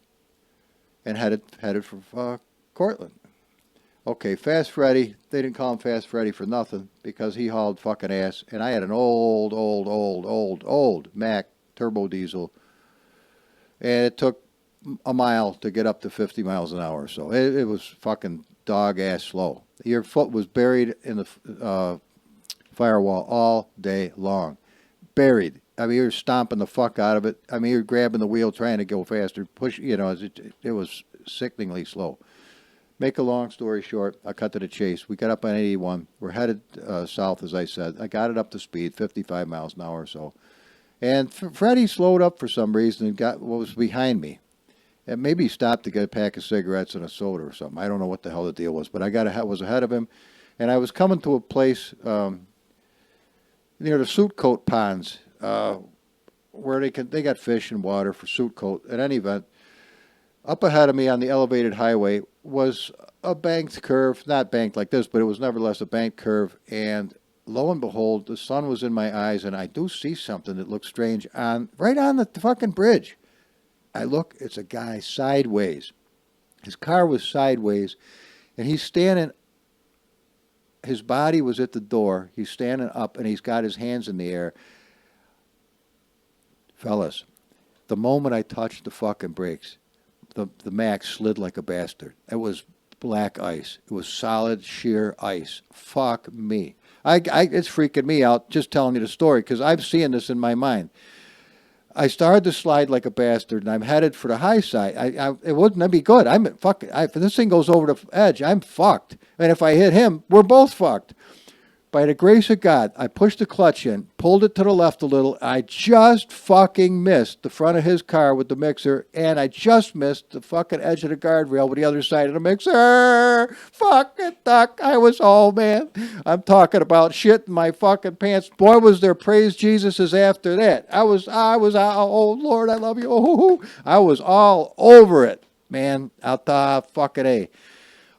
Speaker 1: and headed for Cortland. Okay, Fast Freddy, they didn't call him Fast Freddy for nothing, because he hauled fucking ass, and I had an old Mack turbo diesel, and it took a mile to get up to 50 miles an hour, so it was fucking dog-ass slow. Your foot was buried in the firewall all day long. Buried. I mean, you're stomping the fuck out of it. I mean, you're grabbing the wheel, trying to go faster. Push, it was sickeningly slow. Make a long story short, I cut to the chase. We got up on 81. We're headed south, as I said. I got it up to speed, 55 miles an hour or so. And Freddie slowed up for some reason and got what was behind me. And maybe he stopped to get a pack of cigarettes and a soda or something. I don't know what the hell the deal was, but I was ahead of him. And I was coming to a place near the Suit Coat Ponds, where they got fish and water for suit coat. At any event, up ahead of me on the elevated highway was a banked curve, not banked like this, but it was nevertheless a banked curve. And lo and behold, the sun was in my eyes, and I do see something that looks strange right on the fucking bridge. I look, it's a guy sideways. His car was sideways, and he's standing. His body was at the door. He's standing up, and he's got his hands in the air. Fellas, the moment I touched the fucking brakes, the Mac slid like a bastard. It was black ice. It was solid, sheer ice. Fuck me. It's freaking me out just telling you the story because I'm seeing this in my mind. I started to slide like a bastard, and I'm headed for the high side. It wouldn't be good. If this thing goes over the edge, I'm fucked. And if I hit him, we're both fucked. By the grace of God, I pushed the clutch in, pulled it to the left a little. I just fucking missed the front of his car with the mixer, and I just missed the fucking edge of the guardrail with the other side of the mixer. Fucking duck. I was all, man. I'm talking about shit in my fucking pants. Boy, was there praise Jesus is after that. I was, oh, Lord, I love you. Oh, I was all over it, man. Out the fucking A.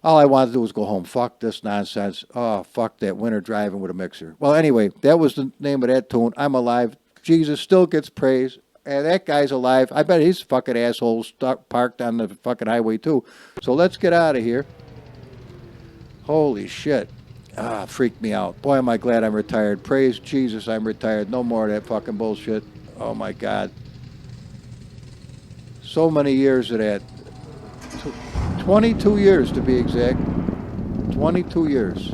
Speaker 1: All I wanted to do was go home. Fuck this nonsense. Oh, fuck that winter driving with a mixer. Well, anyway, that was the name of that tune. I'm alive. Jesus still gets praise. And that guy's alive. I bet he's a fucking asshole stuck parked on the fucking highway too. So let's get out of here. Holy shit. Freaked me out. Boy, am I glad I'm retired. Praise Jesus, I'm retired. No more of that fucking bullshit. Oh, my God. So many years of that. 22 years to be exact. 22 years.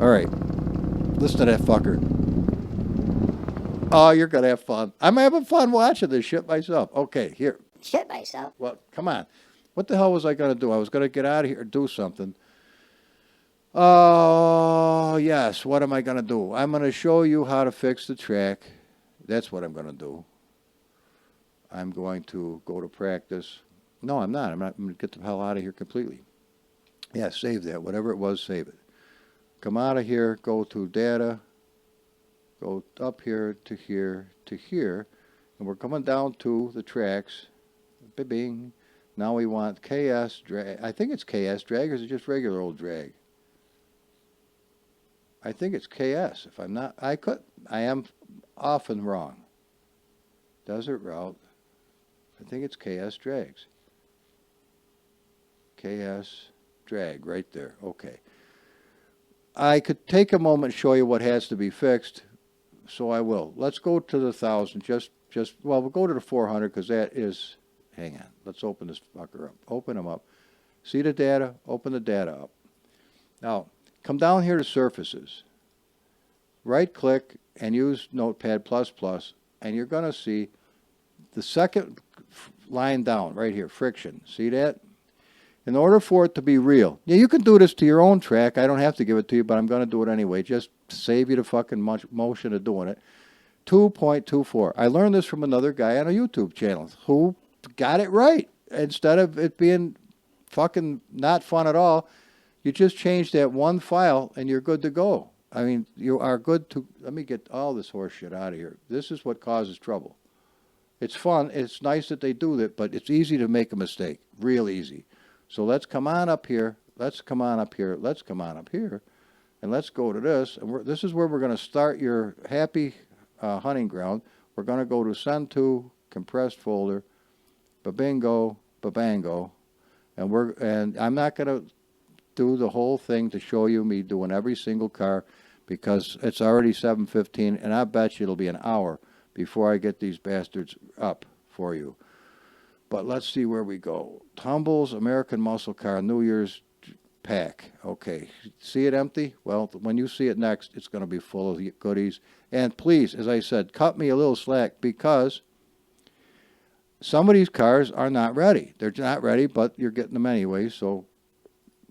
Speaker 1: All right. Listen to that fucker. Oh, you're going to have fun. I'm having fun watching this shit myself. Okay, here.
Speaker 2: Shit myself.
Speaker 1: Well, come on. What the hell was I going to do? I was going to get out of here and do something. Oh, yes. What am I going to do? I'm going to show you how to fix the track. That's what I'm going to do. I'm going to go to practice. No, I'm not. I'm going to get the hell out of here completely. Yeah, save that. Whatever it was, save it. Come out of here, go to data, go up here to here to here, and we're coming down to the tracks. Bing. Now we want KS drag. I think it's KS drag, or is it just regular old drag? I think it's KS. If I'm not, I am often wrong. Desert route. I think it's KS drags. KS drag right there. Okay. I could take a moment and show you what has to be fixed, so I will. Let's go to the 1,000. Well, we'll go to the 400 because that is. Hang on. Let's open this fucker up. Open them up. See the data? Open the data up. Now, come down here to surfaces. Right click and use Notepad++, and you're going to see the second line down right here, friction. See that? In order for it to be real, yeah, you can do this to your own track. I don't have to give it to you, but I'm going to do it anyway. Just save you the fucking motion of doing it. 2.24. I learned this from another guy on a YouTube channel who got it right. Instead of it being fucking not fun at all, you just change that one file and you're good to go. I mean, you are good to... Let me get all this horse shit out of here. This is what causes trouble. It's fun. It's nice that they do that, but it's easy to make a mistake. Real easy. So let's come on up here. Let's come on up here. Let's come on up here. And let's go to this. And this is where we're going to start your happy hunting ground. We're going to go to send to, compressed folder, babingo, babango. And I'm not going to do the whole thing to show you me doing every single car because it's already 7:15, and I bet you it'll be an hour before I get these bastards up for you. But let's see where we go. Tumbles, American Muscle Car, New Year's pack. Okay. See it empty? Well, when you see it next, it's going to be full of goodies. And please, as I said, cut me a little slack because some of these cars are not ready. They're not ready, but you're getting them anyway. So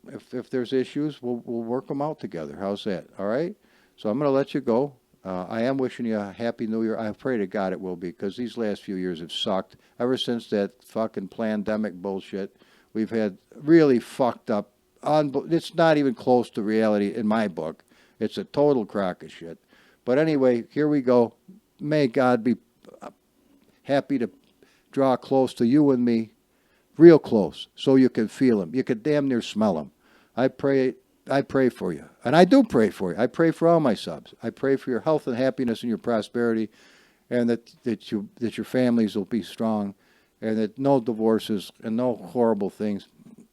Speaker 1: if there's issues, we'll work them out together. How's that? All right? So I'm going to let you go. I am wishing you a happy new year. I pray to God it will be, because these last few years have sucked. Ever since that fucking pandemic bullshit, we've had really fucked up. It's not even close to reality in my book. It's a total crock of shit. But anyway, here we go. may God be happy to draw close to you and me, real close, so you can feel him. You could damn near smell him. I pray for you. And I do pray for you. I pray for all my subs. I pray for your health and happiness and your prosperity, and that your families will be strong, and that no divorces and no horrible things.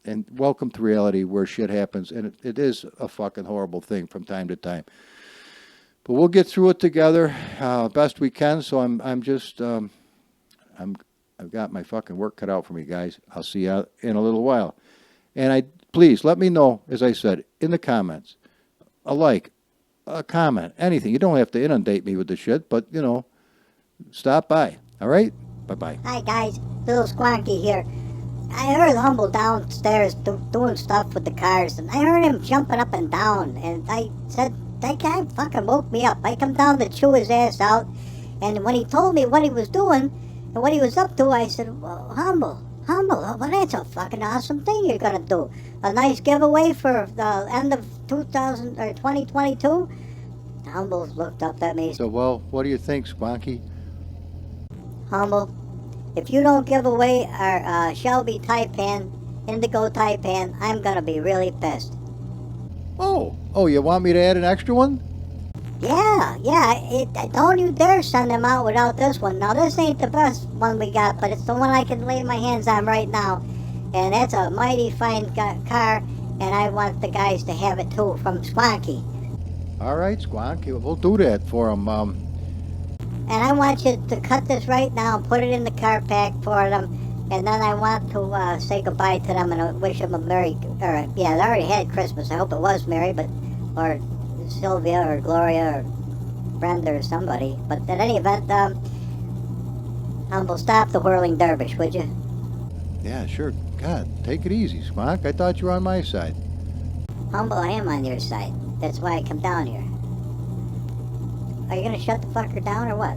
Speaker 1: And welcome to reality where shit happens, and it is a fucking horrible thing from time to time. But we'll get through it together best we can. So I've got my fucking work cut out for me, guys. I'll see you in a little while. And please let me know, as I said, in the comments, a like, a comment, anything. You don't have to inundate me with the shit, but, stop by. All right? Bye-bye.
Speaker 2: Hi guys, little Squonkie here. I heard Humble downstairs doing stuff with the cars, and I heard him jumping up and down, and I said, that guy fucking woke me up. I come down to chew his ass out, and when he told me what he was doing and what he was up to, I said, well, Humble, well, that's a fucking awesome thing you're gonna do. A nice giveaway for the end of 2022. Humble looked up at me.
Speaker 1: So, well, what do you think, Squonkie?
Speaker 2: Humble, if you don't give away our Shelby Taipan, Indigo Taipan, I'm gonna be really pissed.
Speaker 1: Oh, you want me to add an extra one?
Speaker 2: Yeah, don't you dare send them out without this one. Now, this ain't the best one we got, but it's the one I can lay my hands on right now. And that's a mighty fine car, and I want the guys to have it too, from Squonkie.
Speaker 1: All right, Squonkie, we'll do that for them.
Speaker 2: And I want you to cut this right now and put it in the car pack for them. And then I want to say goodbye to them and wish them a Merry, they already had Christmas. I hope it was Merry, or Sylvia or Gloria or Brenda or somebody. But in any event, Humble, stop the whirling dervish, would you?
Speaker 1: Yeah, sure. God, take it easy, Squonk. I thought you were on my side.
Speaker 2: Humble, I am on your side. That's why I come down here. Are you going to shut the fucker down or what?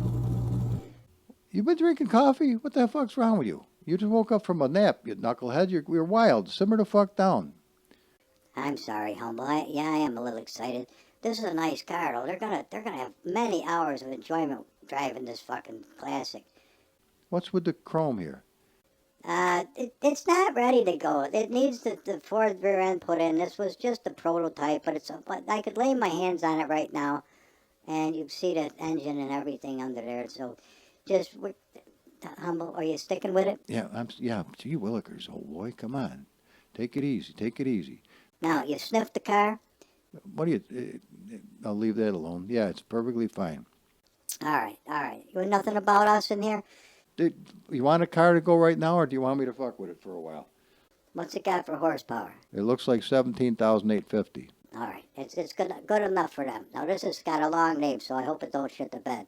Speaker 1: You been drinking coffee? What the fuck's wrong with you? You just woke up from a nap, you knucklehead. You're wild. Simmer the fuck down.
Speaker 2: I'm sorry, Humble. I am a little excited. This is a nice car, though. They're gonna have many hours of enjoyment driving this fucking classic.
Speaker 1: What's with the chrome here?
Speaker 2: It's not ready to go. It needs the Ford rear end put in. This was just a prototype, but I could lay my hands on it right now, and you see the engine and everything under there. So, Humble, are you sticking with it?
Speaker 1: Yeah. Gee willikers, old boy. Come on. Take it easy.
Speaker 2: Now, you sniffed the car?
Speaker 1: What do you... I'll leave that alone. Yeah, it's perfectly fine.
Speaker 2: All right. You know nothing about us in here?
Speaker 1: You want a car to go right now, or do you want me to fuck with it for a while?
Speaker 2: What's it got for horsepower?
Speaker 1: It looks like 17,850.
Speaker 2: All right. It's good enough for them. Now, this has got a long name, so I hope it don't shit the bed.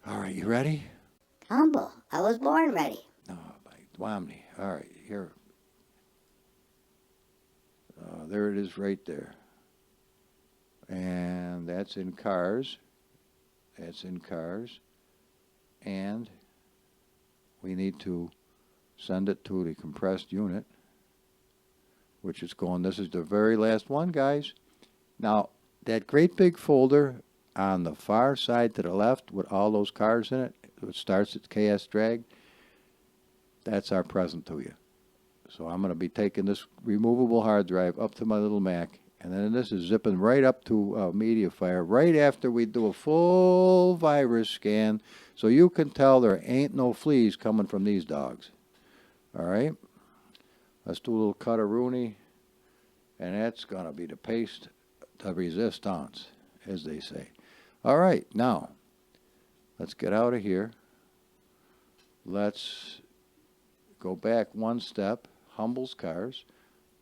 Speaker 1: All right, you ready?
Speaker 2: Humble, I was born ready.
Speaker 1: Oh, my Dwamney. All right, here. There it is right there. And that's in cars. And we need to send it to the compressed unit, which is going, this is the very last one, guys. Now, that great big folder on the far side to the left with all those cars in it, which starts at KS Drag, that's our present to you. So I'm going to be taking this removable hard drive up to my little Mac, and then this is zipping right up to MediaFire right after we do a full virus scan, so you can tell there ain't no fleas coming from these dogs. All right? Let's do a little cut of Rooney, and that's going to be the paste de resistance, as they say. All right, now, let's get out of here. Let's go back one step, Humble's Cars,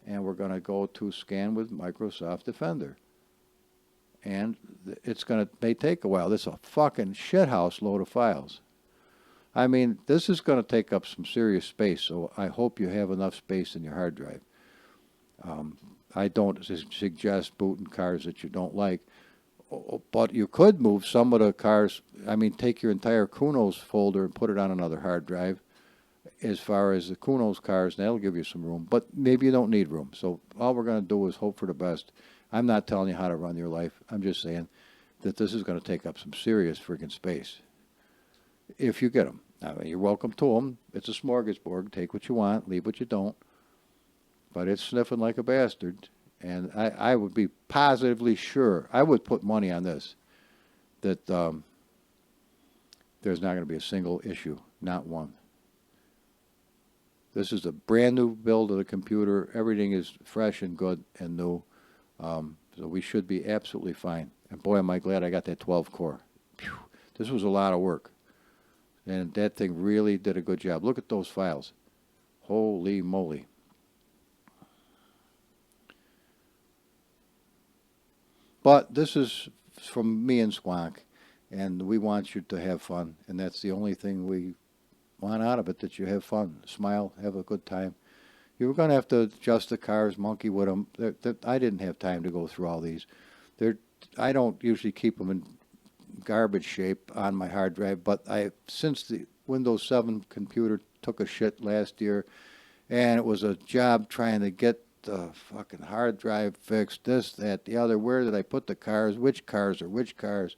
Speaker 1: and we're going to go to scan with Microsoft Defender. And may take a while. This is a fucking shithouse load of files. I mean, this is going to take up some serious space, so I hope you have enough space in your hard drive. I don't suggest booting cars that you don't like, but you could move some of the cars. I mean, take your entire Kunos folder and put it on another hard drive as far as the Kunos cars, and that'll give you some room. But maybe you don't need room. So all we're going to do is hope for the best. I'm not telling you how to run your life. I'm just saying that this is going to take up some serious freaking space. If you get them. I mean, you're welcome to them. It's a smorgasbord. Take what you want, leave what you don't. But it's sniffing like a bastard. And I would be positively sure, I would put money on this, that there's not going to be a single issue, not one. This is a brand new build of the computer. Everything is fresh and good and new. So we should be absolutely fine. And boy, am I glad I got that 12 core. Phew. This was a lot of work. And that thing really did a good job. Look at those files. Holy moly. But this is from me and Squonk, and we want you to have fun. And that's the only thing we want out of it, that you have fun. Smile, have a good time. You're going to have to adjust the cars, monkey with them. I didn't have time to go through all these. I don't usually keep them in garbage shape on my hard drive, but since the Windows 7 computer took a shit last year, and it was a job trying to get the fucking hard drive fixed, this, that, the other. Where did I put the cars? Which cars are which cars?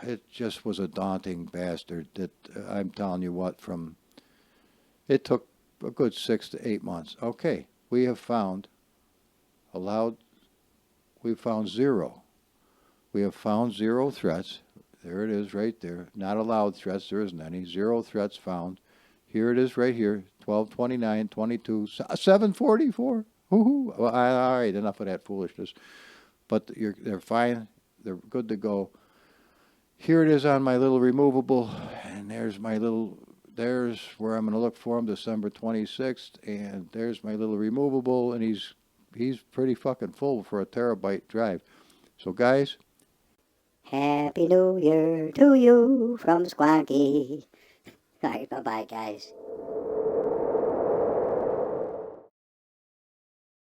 Speaker 1: It just was a daunting bastard. That I'm telling you what, it took a good 6 to 8 months. Okay, we have found zero. We have found zero threats. There it is right there. Not allowed threats. There isn't any. Zero threats found. Here it is right here. 1229, 22, 744. Woohoo. Well, all right, enough of that foolishness. But they're fine. They're good to go. Here it is on my little removable. And there's where I'm going to look for him, December 26th. And there's my little removable. And he's pretty fucking full for a terabyte drive. So, guys,
Speaker 2: Happy New Year to you from Squonkie. All right, bye-bye, guys.